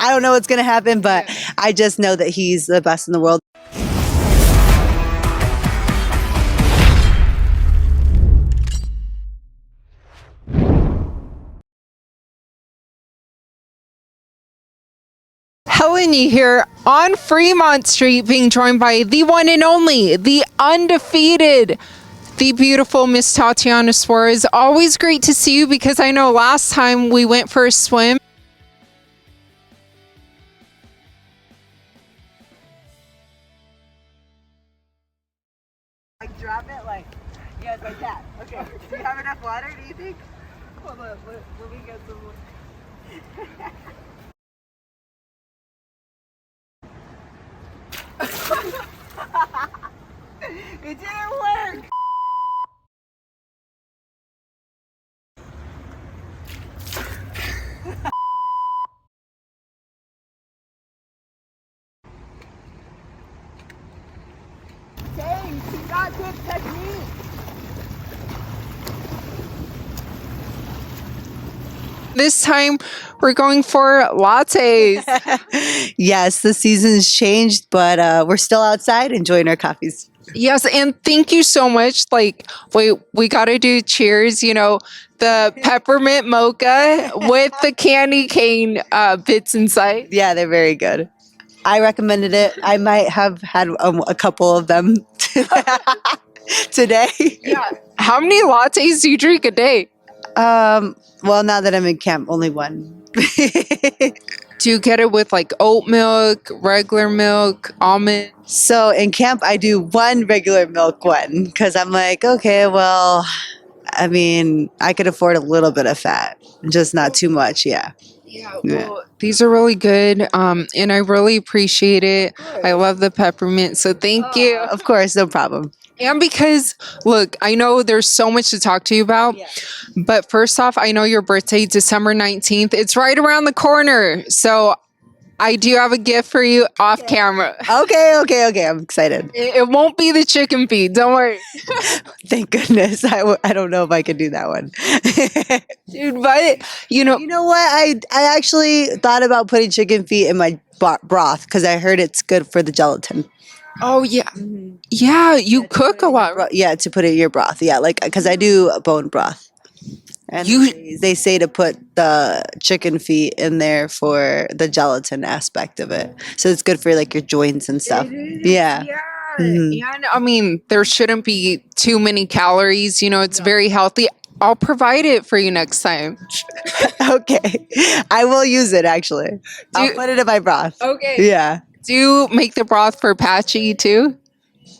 I don't know what's going to happen, but I just know that he's the best in the world. Helen Yee here on Fremont Street, being joined by the one and only, the undefeated, the beautiful Miss Tatiana Suarez. Always great to see you, because I know last time we went for a swim. Like drop it like, yes, like that. Okay. Do you have enough water, do you think? Hold on, let me get some water. It didn't work. Dang, she got good technique. This time we're going for lattes. Yes, the season's changed, but we're still outside enjoying our coffees. Yes, and thank you so much. Like, wait, we got to do cheers, you know, the peppermint mocha with the candy cane bits inside. Yeah, they're very good. I recommended it. I might have had a couple of them today. Yeah. How many lattes do you drink a day? Well, now that I'm in camp, only one. Do you get it with like oat milk, regular milk, almond? So in camp, I do one regular milk one because I'm like, okay, well, I mean, I could afford a little bit of fat, just not too much. Yeah. Yeah, well, these are really good, and I really appreciate it. I love the peppermint, so thank you. Of course, no problem. And because, look, I know there's so much to talk to you about, but first off, I know your birthday, December 19th. It's right around the corner, so I do have a gift for you off camera. Okay. I'm excited. It won't be the chicken feed, don't worry. Thank goodness. I don't know if I could do that one. Dude, but, you know what? I actually thought about putting chicken feet in my broth because I heard it's good for the gelatin. Oh, yeah. Yeah, you cook a lot, right? Yeah, to put it in your broth. Yeah, like, because I do bone broth. And they say to put the chicken feet in there for the gelatin aspect of it. So it's good for like your joints and stuff. Yeah. And I mean, there shouldn't be too many calories. You know, it's very healthy. I'll provide it for you next time. Okay. I will use it, actually. I'll put it in my broth. Okay. Yeah. Do you make the broth for Patchy too?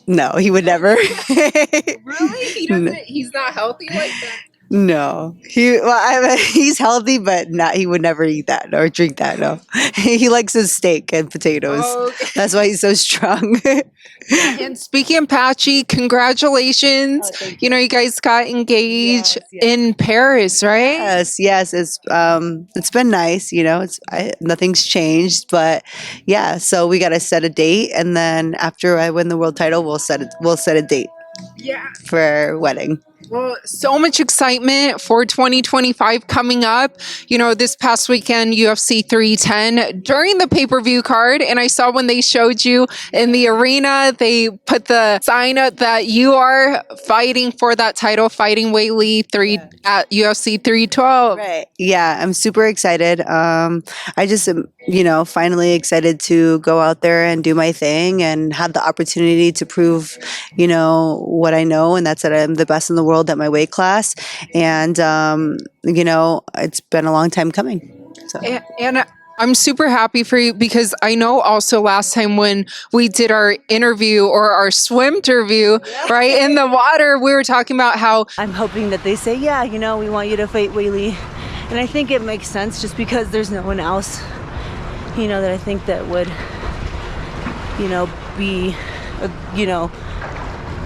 No, he would never. Really? He doesn't. He's not healthy like that. No, he's healthy, but he would never eat that or drink that. No, he likes his steak and potatoes. Oh, okay. That's why he's so strong. And speaking of Patchy, congratulations! You know, you guys got engaged in Paris, right? Yes. It's been nice. You know, nothing's changed, but yeah. So we got to set a date, and then after I win the world title, we'll set a date. Yeah. For our wedding. Well, so much excitement for 2025 coming up. You know, this past weekend, UFC 310 during the pay-per-view card. And I saw when they showed you in the arena, they put the sign up that you are fighting for that title, fighting Weili at UFC 312. Right. Yeah, I'm super excited. I just am, finally excited to go out there and do my thing and have the opportunity to prove, what I know. And that's that I'm the best in the world at my weight class. And, it's been a long time coming. So. And I'm super happy for you, because I know also last time when we did our interview or our swim interview, right, in the water, we were talking about how I'm hoping that they say, we want you to fight Weili. And I think it makes sense just because there's no one else, that I think that would, be,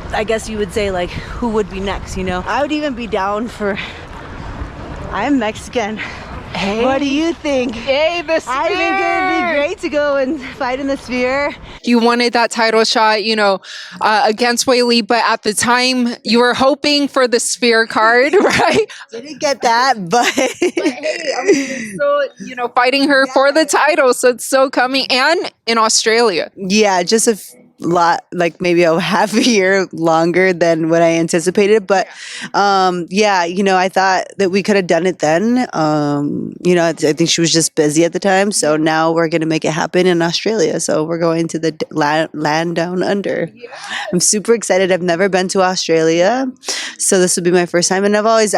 I guess you would say, like, who would be next, I would even be down for, I'm Mexican. What do you think? Hey, the sphere. I think it'd be great to go and fight in the sphere. You wanted that title shot, against Weili, but at the time you were hoping for the sphere card, right? Didn't get that, but Hey, I mean, you're still, fighting her for the title, so it's still coming, and in Australia. yeah, just lot, like maybe a half a year longer than what I anticipated. But yeah, I thought that we could have done it then. I think she was just busy at the time. So now we're going to make it happen in Australia. So we're going to the land down under. I'm super excited. I've never been to Australia. So this would be my first time. And it's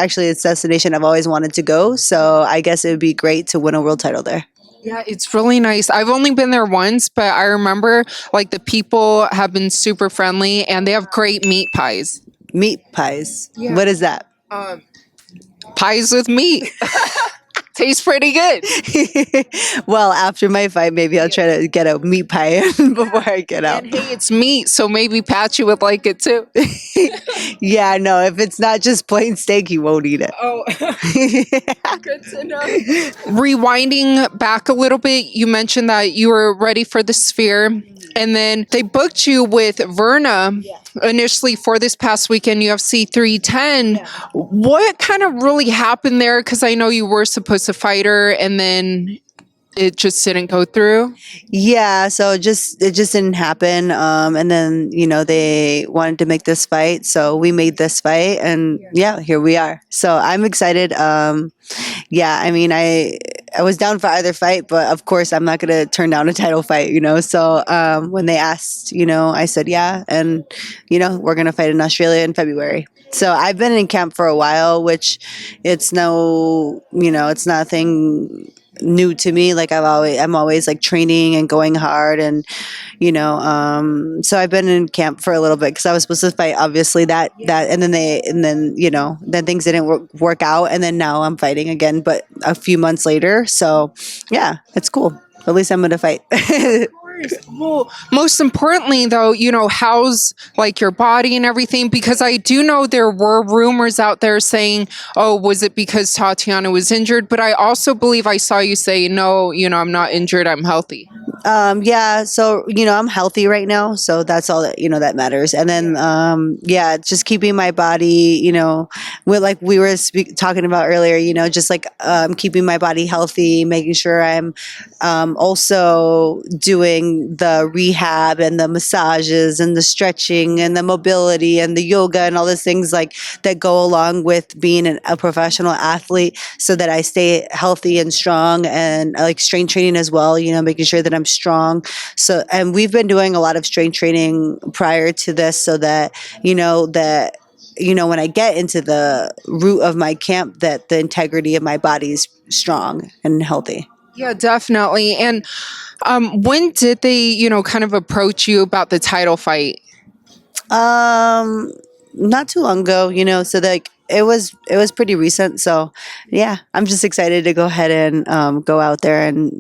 a destination I've always wanted to go. So I guess it would be great to win a world title there. Yeah, it's really nice. I've only been there once, but I remember like the people have been super friendly and they have great meat pies. Meat pies. Yeah. What is that? Pies with meat. Tastes pretty good. Well, after my fight, maybe I'll try to get a meat pie before I get out. And hey, it's meat, so maybe Patchy would like it too. Yeah, no, if it's not just plain steak, he won't eat it. Oh, good to know. Rewinding back a little bit, you mentioned that you were ready for the sphere, and then they booked you with Virna initially for this past weekend, UFC 310. Yeah. What kind of really happened there? Because I know you were supposed to fight her, and then it just didn't go through. Yeah, so it just didn't happen. And then they wanted to make this fight, so we made this fight, and here we are. So I'm excited. Yeah, I mean, I was down for either fight, but of course I'm not gonna turn down a title fight. So when they asked, I said yeah, and we're gonna fight in Australia in February. So I've been in camp for a while, which it's nothing new to me. Like I'm always like training and going hard, and so I've been in camp for a little bit because I was supposed to fight obviously that and then then things didn't work out, and then now I'm fighting again, but a few months later. So yeah, it's cool. At least I'm gonna fight. Well, most importantly, though, how's like your body and everything? Because I do know there were rumors out there saying, oh, was it because Tatiana was injured? But I also believe I saw you say, no, I'm not injured. I'm healthy. Yeah, so I'm healthy right now, so that's all that that matters. And then just keeping my body, with like we were talking about earlier, just like keeping my body healthy, making sure I'm also doing the rehab and the massages and the stretching and the mobility and the yoga and all those things like that go along with being a professional athlete, so that I stay healthy and strong, and like strength training as well, making sure that I'm strong. So, and we've been doing a lot of strength training prior to this, so that when I get into the root of my camp, that the integrity of my body is strong and healthy. Yeah, definitely. And when did they, kind of approach you about the title fight? Not too long ago, so like it was pretty recent. So yeah, I'm just excited to go ahead and go out there and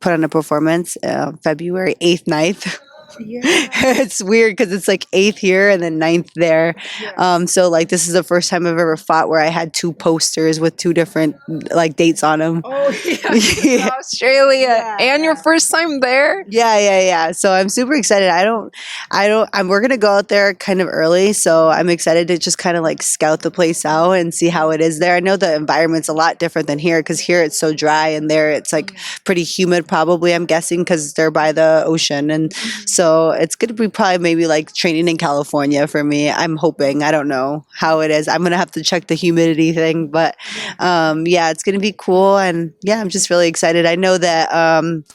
put on a performance February 8th, 9th. Yeah. It's weird because it's like 8th here and then 9th there. Yeah. So like this is the first time I've ever fought where I had two posters with two different like dates on them. Oh yeah, yeah. Australia, and your first time there. Yeah. So I'm super excited. We're gonna go out there kind of early, so I'm excited to just kind of like scout the place out and see how it is there. I know the environment's a lot different than here, because here it's so dry, and there it's like pretty humid. Probably, I'm guessing, because they're by the ocean, and so it's going to be probably maybe like training in California for me. I'm hoping. I don't know how it is. I'm going to have to check the humidity thing. But it's going to be cool. And yeah, I'm just really excited. I know that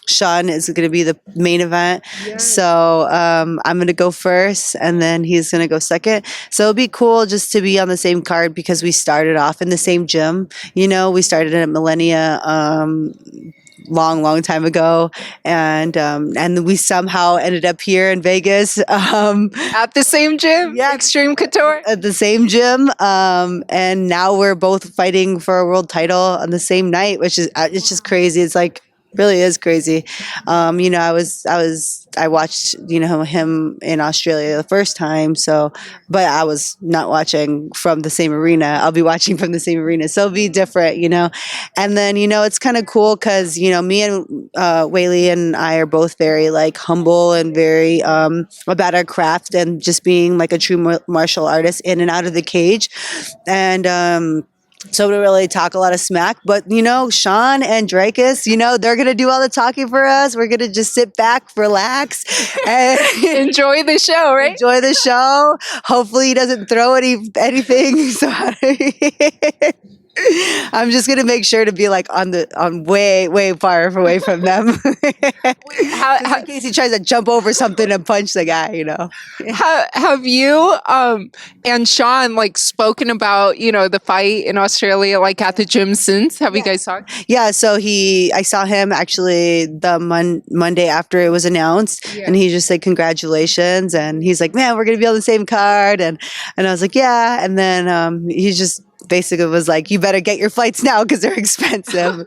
Sean is going to be the main event. Yes. So I'm going to go first, and then he's going to go second. So it'll be cool just to be on the same card, because we started off in the same gym. We started at Millennia long time ago, and we somehow ended up here in Vegas at the same gym. Yeah, Extreme Couture at the same gym, and now we're both fighting for a world title on the same night, which is it's just crazy. It's like Really is crazy. I watched, him in Australia the first time. So, but I was not watching from the same arena. I'll be watching from the same arena. So it'll be different. And then, it's kind of cool because, me and Weili and I are both very like humble and very about our craft and just being like a true martial artist in and out of the cage. And, so we really talk a lot of smack, but Sean and Drakus, they're gonna do all the talking for us. We're gonna just sit back, relax, and Enjoy the show, right? enjoy the show. Hopefully, he doesn't throw anything. So I'm just gonna make sure to be like on way far away from them, in case he tries to jump over something and punch the guy. Have you and Sean like spoken about the fight in Australia like at the gym since? Have you guys talked? Yeah, so I saw him actually the Monday after it was announced, and he just said congratulations, and he's like, man, we're gonna be on the same card, and I was like, yeah, and then he just basically was like, you better get your flights now because they're expensive.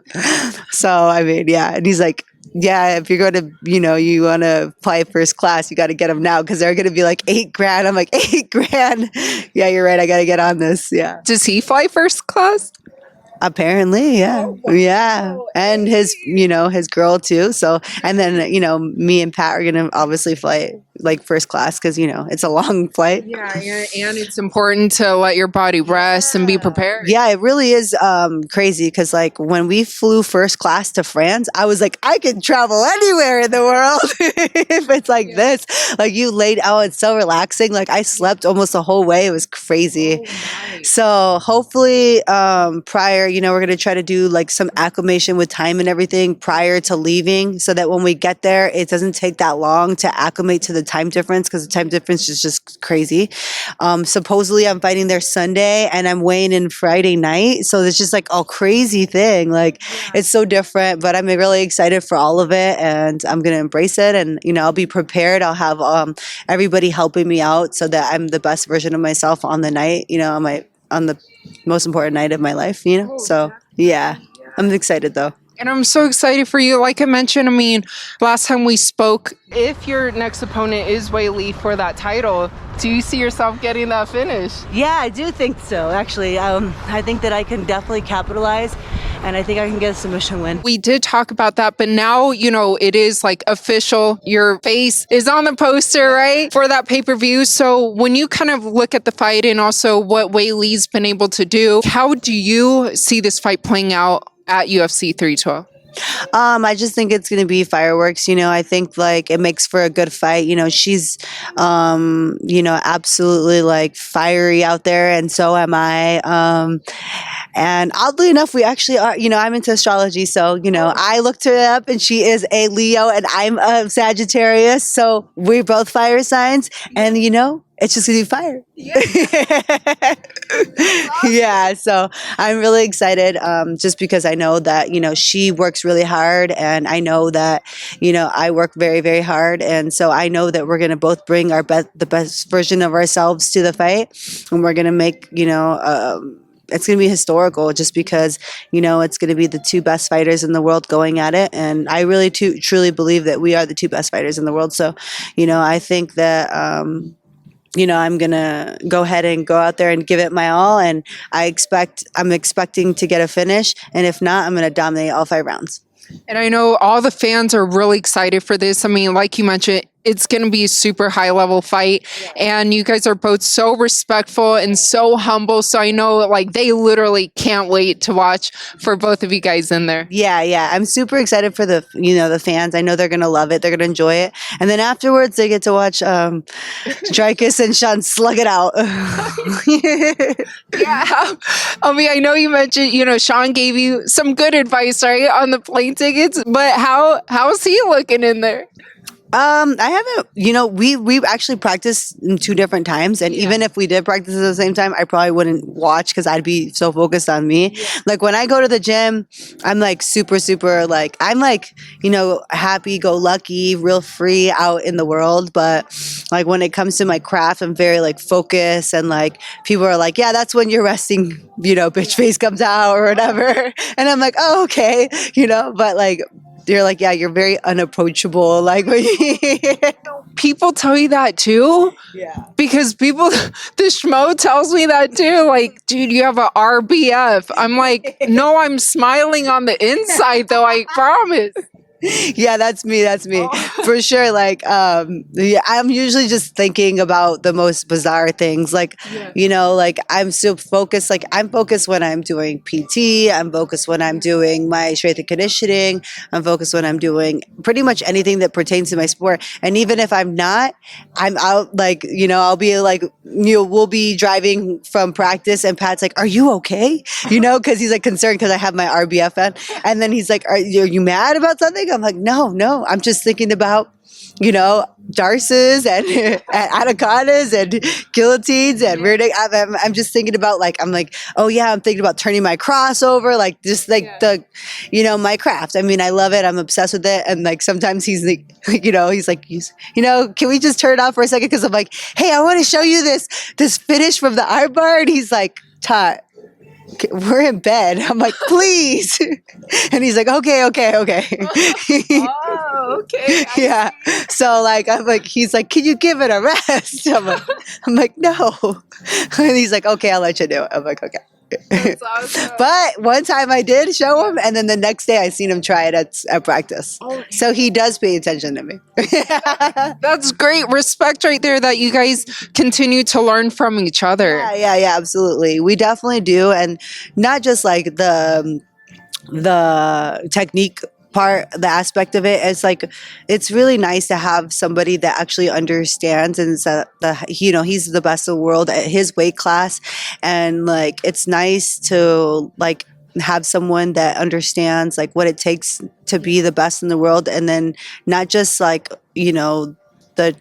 So I mean, yeah, and he's like, yeah, if you're going to, you want to fly first class, you got to get them now because they're going to be like $8,000. I'm like, $8,000. Yeah, you're right. I got to get on this. Yeah. Does he fly first class? Apparently, yeah. Yeah. And his girl too. So, and then, me and Pat are going to obviously fly like first class because, it's a long flight. Yeah, and it's important to let your body rest and be prepared. Yeah, it really is crazy because like when we flew first class to France, I was like, I can travel anywhere in the world if it's like this. Like you laid out, it's so relaxing. Like I slept almost the whole way. It was crazy. Nice. So hopefully prior, we're going to try to do like some acclimation with time and everything prior to leaving so that when we get there, it doesn't take that long to acclimate to the time difference because the time difference is just crazy. Supposedly I'm fighting there Sunday and I'm weighing in Friday night. So it's just like a crazy thing. Like it's so different, but I'm really excited for all of it and I'm going to embrace it. And, I'll be prepared. I'll have everybody helping me out so that I'm the best version of myself on the night, on the most important night of my life, So yeah, I'm excited though. And I'm so excited for you. Like I mentioned, I mean, last time we spoke, if your next opponent is Weili for that title, do you see yourself getting that finish? Yeah, I do think so, actually. I think that I can definitely capitalize, and I think I can get a submission win. We did talk about that, but now, it is like official. Your face is on the poster, right? For that pay-per-view. So when you kind of look at the fight and also what Weili's been able to do, how do you see this fight playing out at UFC 312? I just think it's going to be fireworks. I think like it makes for a good fight. She's, absolutely like fiery out there. And so am I. And oddly enough, we actually are, I'm into astrology. So, I looked her up and she is a Leo and I'm a Sagittarius. So we're both fire signs and, it's just gonna be fire. Yeah, so I'm really excited just because I know that, she works really hard and I know that, I work very, very hard. And so I know that we're going to both bring the best version of ourselves to the fight and we're going to make, it's going to be historical just because, it's going to be the two best fighters in the world going at it. And I really truly believe that we are the two best fighters in the world. So, I think that, I'm going to go ahead and go out there and give it my all. And I'm expecting to get a finish. And if not, I'm going to dominate all 5 rounds. And I know all the fans are really excited for this. I mean, like you mentioned, it's going to be a super high level fight. And you guys are both so respectful and so humble. So I know like they literally can't wait to watch for both of you guys in there. Yeah. I'm super excited for the fans. I know they're going to love it. They're going to enjoy it. And then afterwards they get to watch Drakus and Sean slug it out. Yeah. I mean, I know you mentioned, Sean gave you some good advice, right, on the plane tickets, but how's he looking in there? I haven't, we've actually practiced in 2 different times. And even if we did practice at the same time, I probably wouldn't watch because I'd be so focused on me. Yeah. Like when I go to the gym, I'm like super, super like, I'm like, happy go lucky, real free out in the world. But like when it comes to my craft, I'm very like focused and like people are like, yeah, that's when your resting, bitch face comes out or whatever. And I'm like, oh, okay. But like, you're like, yeah, you're very unapproachable. Like, People tell you that too? yeah. Because people, the schmo tells me that too. Like, dude, you have a RBF. I'm like, no, I'm smiling on the inside though. I promise. Yeah, that's me. That's me Oh. for sure. Like, yeah, I'm usually just thinking about the most bizarre things. Like, Yeah. you know, like I'm so focused. Like, I'm focused when I'm doing PT. I'm focused when I'm doing my strength and conditioning. I'm focused when I'm doing pretty much anything that pertains to my sport. And even if I'm not, I'm out. Like, you know, I'll be like, you know, we'll be driving from practice, and Pat's like, "Are you okay?" You know, because he's like concerned because I have my RBF on, and then he's like, are you mad about something?" I'm like, no, I'm just thinking about, you know, Darces and, and anacondas and guillotines and rear. I'm just thinking about like, I'm like, oh yeah, I'm thinking about turning my crossover, like just like the, you know, my craft. I mean, I love it. I'm obsessed with it. And like sometimes he's like, you know, he's like, you know, can we just turn it off for a second? Because I'm like, hey, I want to show you this finish from the arm bar. And he's like, Tot, we're in bed. I'm like, please. And he's like, okay. Oh, okay. Yeah. So like, I'm like, he's like, can you give it a rest? I'm like, no. And he's like, okay, I'll let you do it. I'm like, okay. That's awesome. But one time I did show him, and then the next day I seen him try it at practice. So he does pay attention to me. That's great respect right there that you guys continue to learn from each other. Yeah, absolutely. We definitely do, and not just like the technique part, the aspect of it. It's like it's really nice to have somebody that actually understands, and so you know, he's the best in the world at his weight class, and like it's nice to like have someone that understands like what it takes to be the best in the world, and then not just like, you know, the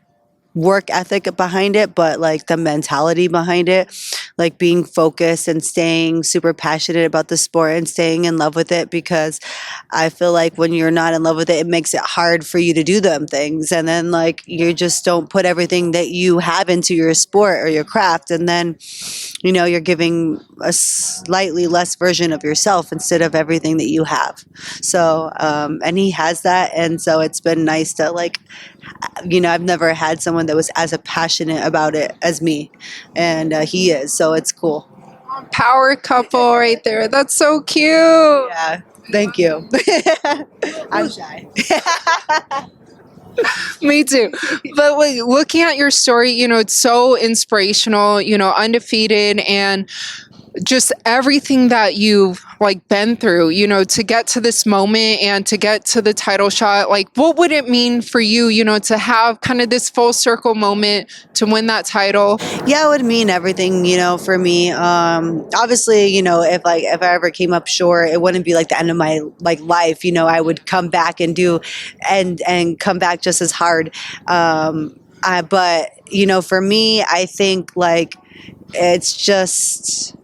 work ethic behind it, but like the mentality behind it, like being focused and staying super passionate about the sport and staying in love with it. Because I feel like when you're not in love with it, it makes it hard for you to do them things. And then like you just don't put everything that you have into your sport or your craft. And then, you know, you're giving a slightly less version of yourself instead of everything that you have. So, and he has that. And so it's been nice to like, you know, I've never had someone that was as passionate about it as me, and he is. So it's cool. Power couple right there. That's so cute. Yeah, thank you. I'm shy. Me too. But like, looking at your story, you know, it's so inspirational, you know, undefeated, and just everything that you've like been through, you know, to get to this moment and to get to the title shot. Like, what would it mean for you, you know, to have kind of this full circle moment to win that title? Yeah, it would mean everything, you know, for me. Obviously, you know, if I ever came up short, it wouldn't be like the end of my like life. You know, I would come back and do and come back just as hard. But you know, for me, I think like it's just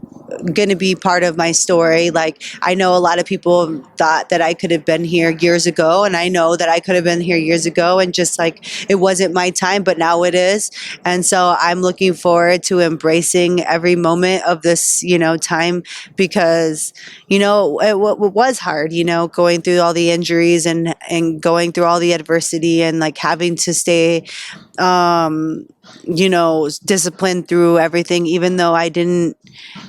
going to be part of my story. Like, I know a lot of people thought that I could have been here years ago, and I know that I could have been here years ago, and just like it wasn't my time, but now it is. And so I'm looking forward to embracing every moment of this, you know, time, because, you know, it was hard, you know, going through all the injuries and going through all the adversity, and like having to stay you know, disciplined through everything, even though I didn't,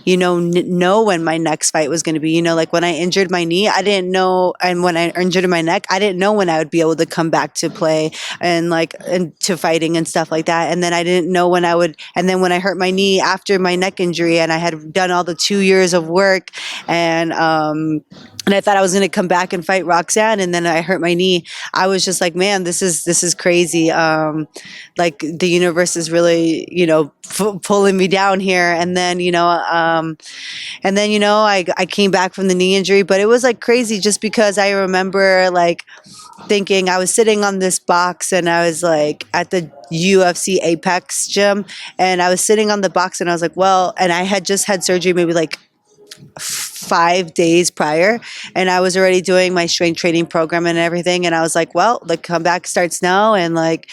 you know, know when my next fight was going to be. You know, like when I injured my knee, I didn't know, and when I injured my neck, I didn't know when I would be able to come back to play and like and to fighting and stuff like that. And then I didn't know when I would, and then when I hurt my knee after my neck injury, and I had done all the 2 years of work, and I thought I was going to come back and fight Roxanne, and then I hurt my knee. I was just like, man, this is crazy. Like the universe is really, you know, pulling me down here. And then, you know, I came back from the knee injury, but it was like crazy just because I remember like thinking I was sitting on this box, and I was like at the UFC Apex gym, and I was sitting on the box, and I was like, well, and I had just had surgery maybe like 5 days prior, and I was already doing my strength training program and everything. And I was like, well, the comeback starts now. And like,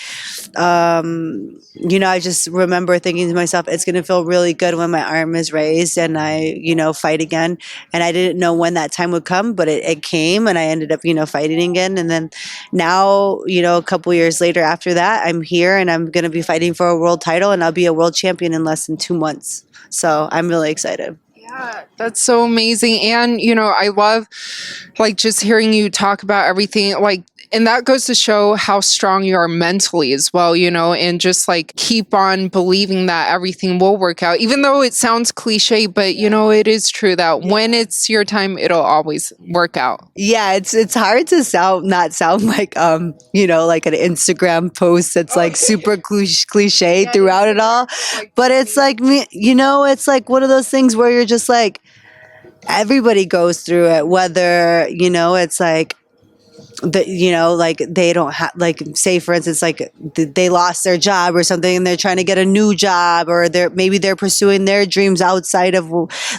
I just remember thinking to myself, it's going to feel really good when my arm is raised and I, fight again. And I didn't know when that time would come, but it came, and I ended up, fighting again. And then now, a couple years later after that, I'm here and I'm going to be fighting for a world title, and I'll be a world champion in less than 2 months. So I'm really excited. Yeah, that's so amazing. And, I love like just hearing you talk about everything. Like, and that goes to show how strong you are mentally as well, and just like keep on believing that everything will work out, even though it sounds cliche, but it is true that when it's your time, it'll always work out. Yeah, it's hard to not sound like like an Instagram post that's like super cliche throughout it all. But it's like it's like one of those things where you're just like, everybody goes through it, whether it's like like they don't have, like, say for instance, like they lost their job or something and they're trying to get a new job, or maybe they're pursuing their dreams outside of,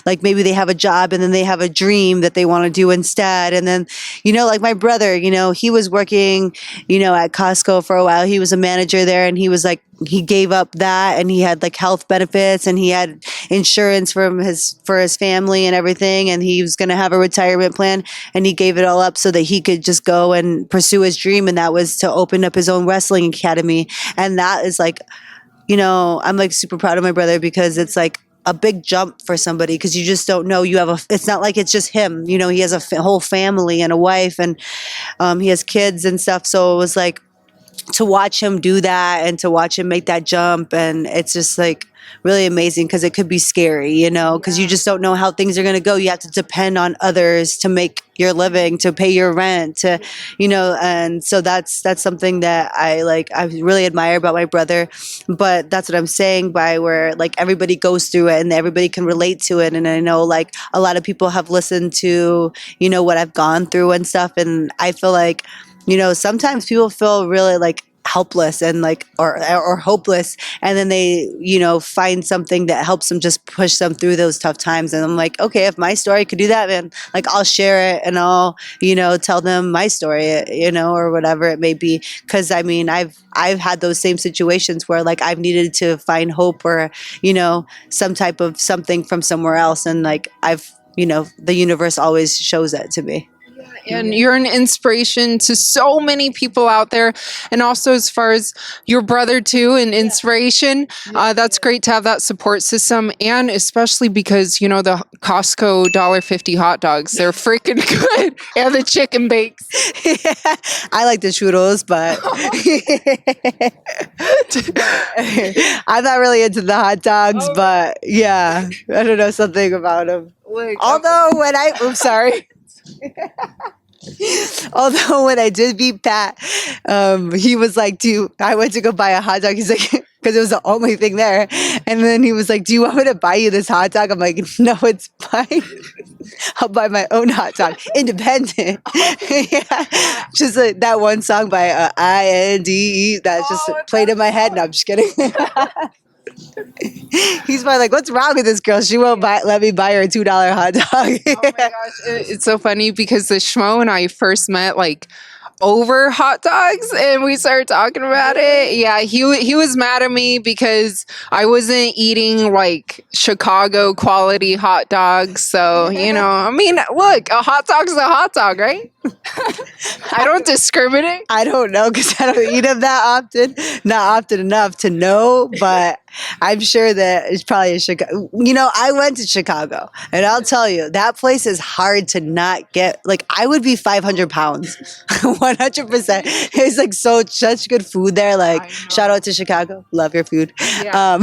like, maybe they have a job and then they have a dream that they want to do instead. And then like my brother, he was working at Costco for a while. He was a manager there, and he was like, he gave up that, and he had like health benefits, and he had insurance for his family and everything, and he was going to have a retirement plan, and he gave it all up so that he could just go and pursue his dream, and that was to open up his own wrestling academy. And that is like, I'm like super proud of my brother, because it's like a big jump for somebody, because you just don't know. It's not like it's just him, he has a whole family and a wife, and he has kids and stuff. So it was like, to watch him do that and to watch him make that jump, and it's just like really amazing, because it could be scary, because you just don't know how things are going to go. You have to depend on others to make your living, to pay your rent, to and so that's something that I really admire about my brother. But that's what I'm saying by where, like, everybody goes through it and everybody can relate to it. And I know, like, a lot of people have listened to what I've gone through and stuff, and I feel like sometimes people feel really like helpless and like or hopeless, and then they find something that helps them just push them through those tough times. And I'm like, okay, if my story could do that, then like I'll share it, and I'll tell them my story, or whatever it may be. Because I mean, I've had those same situations where like I've needed to find hope, or some type of something from somewhere else, and like I've the universe always shows that to me. And you're an inspiration to so many people out there. And also, as far as your brother too, an inspiration. That's great to have that support system. And especially because, the Costco $1.50 hot dogs, they're freaking good. And the chicken bakes. Yeah, I like the churros, but I'm not really into the hot dogs, but yeah, I don't know, something about them. Although when I'm sorry. Although when I did beat Pat, he was like, I went to go buy a hot dog. He's like, because it was the only thing there. And then he was like, do you want me to buy you this hot dog? I'm like, no, it's fine. I'll buy my own hot dog. Independent. Yeah. Just like that one song by INDE that just played in my head. No, I'm just kidding. He's probably like, what's wrong with this girl? She won't let me buy her a $2 hot dog. Oh my gosh. It's so funny because the Schmo and I first met like over hot dogs, and we started talking about it. Yeah, he was mad at me because I wasn't eating like Chicago quality hot dogs. So, I mean, look, a hot dog's a hot dog, right? I don't discriminate. I don't know, because I don't eat them that often. Not often enough to know, but I'm sure that it's probably in Chicago. I went to Chicago, and I'll tell you, that place is hard to not get. Like, I would be 500 pounds, 100%. It's like such good food there. Like, shout out to Chicago. Love your food. Yeah.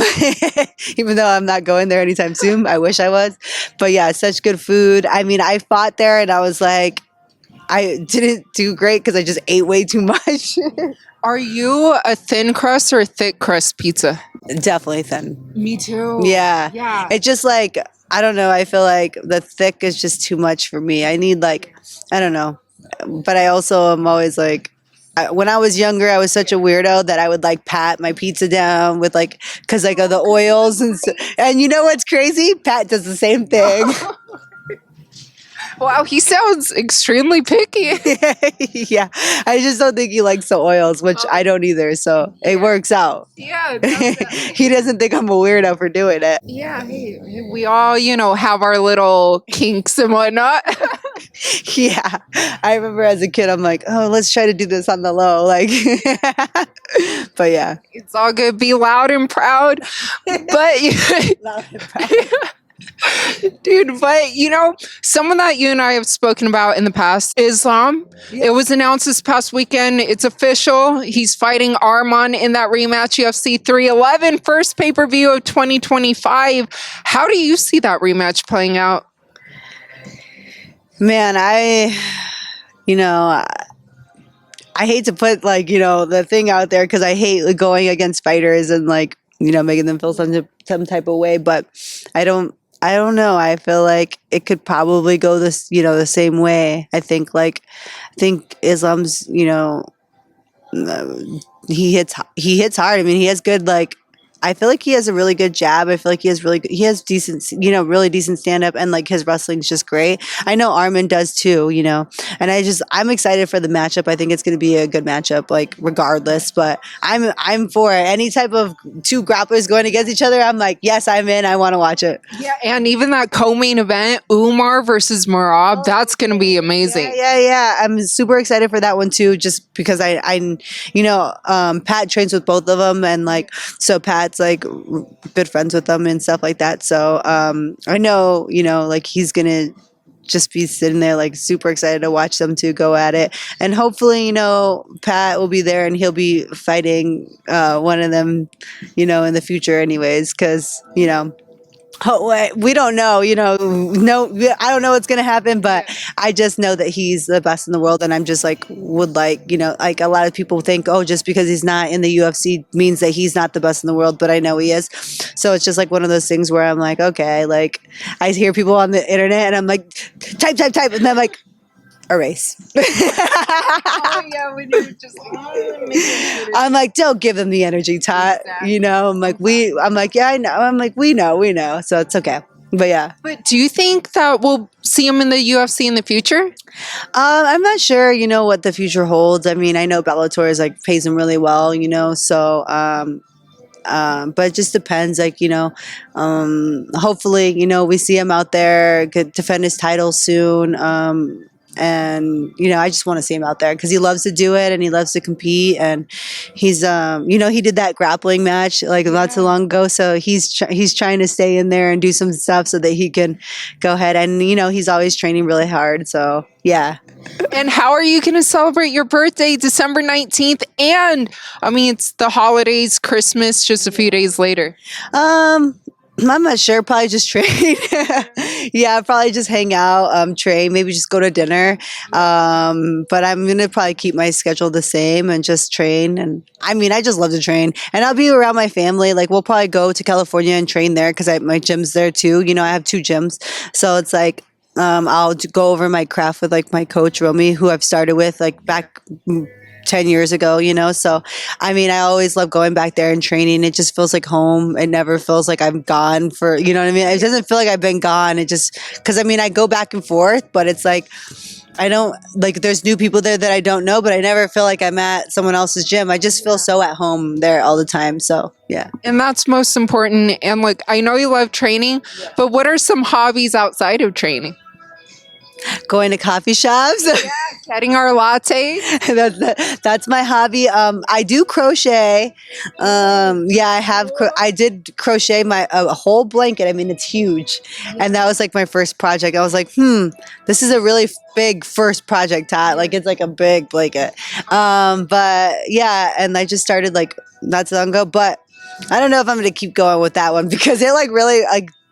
Even though I'm not going there anytime soon. I wish I was. But yeah, such good food. I mean, I fought there, and I was like, I didn't do great because I just ate way too much. Are you a thin crust or a thick crust pizza? Definitely thin. Me too. Yeah. Yeah. It's just like, I don't know. I feel like the thick is just too much for me. I need like, I don't know. But I also am always like, when I was younger, I was such a weirdo that I would like pat my pizza down with like, because like of the oils. And you know what's crazy? Pat does the same thing. Wow, he sounds extremely picky. Yeah, I just don't think he likes the oils, which I don't either. So it works out. Yeah, definitely. He doesn't think I'm a weirdo for doing it. Yeah, hey, we all, have our little kinks and whatnot. Yeah, I remember as a kid, I'm like, oh, let's try to do this on the low, like. But yeah, It's all good. Be loud and proud. But dude, but someone that you and I have spoken about in the past, Islam. Yeah. It was announced this past weekend. It's official. He's fighting Arman in that rematch, UFC 311, first pay-per-view of 2025. How do you see that rematch playing out? man, I hate to put the thing out there because I hate going against fighters and making them feel some type of way, but I don't know. I feel like it could probably go the same way. I think Islam's, he hits hard. I mean, he has good I feel like he has a really good jab. I feel like he has decent, really decent stand up, and his wrestling's just great. I know Armin does too, and I'm excited for the matchup. I think it's going to be a good matchup, regardless, but I'm for it. Any type of two grapplers going against each other. I'm like, yes, I'm in. I want to watch it. Yeah. And even that co-main event, Umar versus Merab, that's going to be amazing. Yeah. I'm super excited for that one too, just because Pat trains with both of them, and so Pat's good friends with them and stuff like that. So I know, he's gonna just be sitting there super excited to watch them two go at it. And hopefully, Pat will be there and he'll be fighting one of them, in the future anyways, because we don't know, no, I don't know what's going to happen, but I just know that he's the best in the world. And I'm just a lot of people think, oh, just because he's not in the UFC means that he's not the best in the world, but I know he is. So it's just one of those things where I'm like, okay, I hear people on the internet and I'm like, type. And then I'm like, erase. Oh, yeah, when you just I'm like, don't give him the energy, Tot. Exactly. I'm like, yeah, I know. I'm like, we know. So it's okay. But yeah. But do you think that we'll see him in the UFC in the future? I'm not sure, what the future holds. I mean, I know Bellator is pays him really well, so but it just depends, hopefully, we see him out there, could defend his title soon. And I just want to see him out there because he loves to do it and he loves to compete, and he's he did that grappling match not too long ago, so he's trying to stay in there and do some stuff so that he can go ahead, and he's always training really hard, so yeah. And how are you going to celebrate your birthday, December 19th? And I mean, it's the holidays, Christmas, just a few days later. I'm not sure. Probably just train. Yeah, probably just hang out, train, maybe just go to dinner. But I'm going to probably keep my schedule the same and just train. And I mean, I just love to train. And I'll be around my family. We'll probably go to California and train there because my gym's there too. I have two gyms. So it's I'll go over my craft with my coach, Romy, who I've started with back 10 years ago, so I mean, I always love going back there and training. It just feels like home. It never feels like I'm gone for, what I mean? It doesn't feel like I've been gone. It just, because I mean, I go back and forth, but it's I don't, there's new people there that I don't know, but I never feel like I'm at someone else's gym. I just feel so at home there all the time. So yeah. And that's most important. And I know you love training, but what are some hobbies outside of training? Going to coffee shops. Yeah, getting our latte. That's my hobby. I do crochet. I did crochet a whole blanket. I mean, it's huge. And that was my first project. I was like, this is a really big first project, Tot. It's a big blanket. But yeah, and I just started not so long ago, but I don't know if I'm going to keep going with that one because it really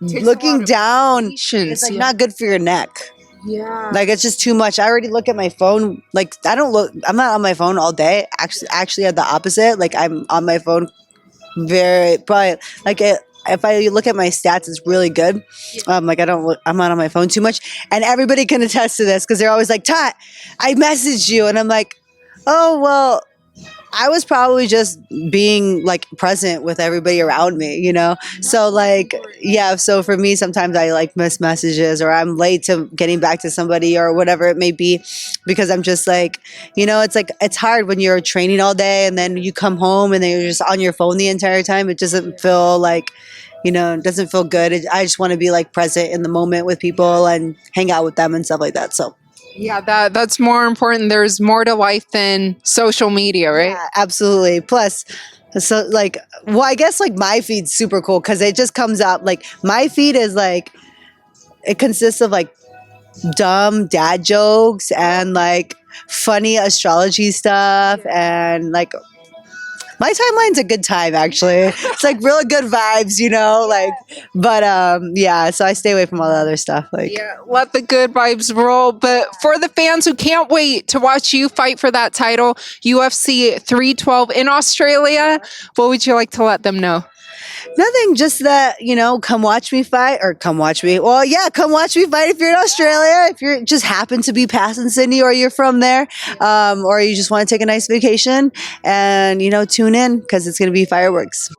looking down. It's not good for your neck. Yeah. It's just too much. I already look at my phone. I'm not on my phone all day. Actually at the opposite. I'm on my phone if I look at my stats, it's really good. I'm not on my phone too much. And everybody can attest to this because they're always like, Tot, I messaged you. And I'm like, oh, well, I was probably just being like present with everybody around me, you know? So like, yeah, so for me, sometimes I like miss messages or I'm late to getting back to somebody or whatever it may be because I'm just like, it's like, it's hard when you're training all day and then you come home and then you're just on your phone the entire time. It doesn't feel like, it doesn't feel good. I just want to be like present in the moment with people and hang out with them and stuff like that. So Yeah, that's more important. There's more to life than social media, right? yeah, absolutely. Plus, so like, well, I guess like my feed's super cool because it just comes up like my feed is like it consists of like dumb dad jokes and like funny astrology stuff and like my timeline's a good time actually. It's like really good vibes, like but yeah, so I stay away from all the other stuff like Yeah, let the good vibes roll. But for the fans who can't wait to watch you fight for that title, UFC 312 in Australia, what would you like to let them know? Nothing, just that, come watch me fight or come watch me. Well, yeah, come watch me fight if you're in Australia, if you're just happen to be passing Sydney or you're from there, or you just want to take a nice vacation and, tune in because it's going to be fireworks.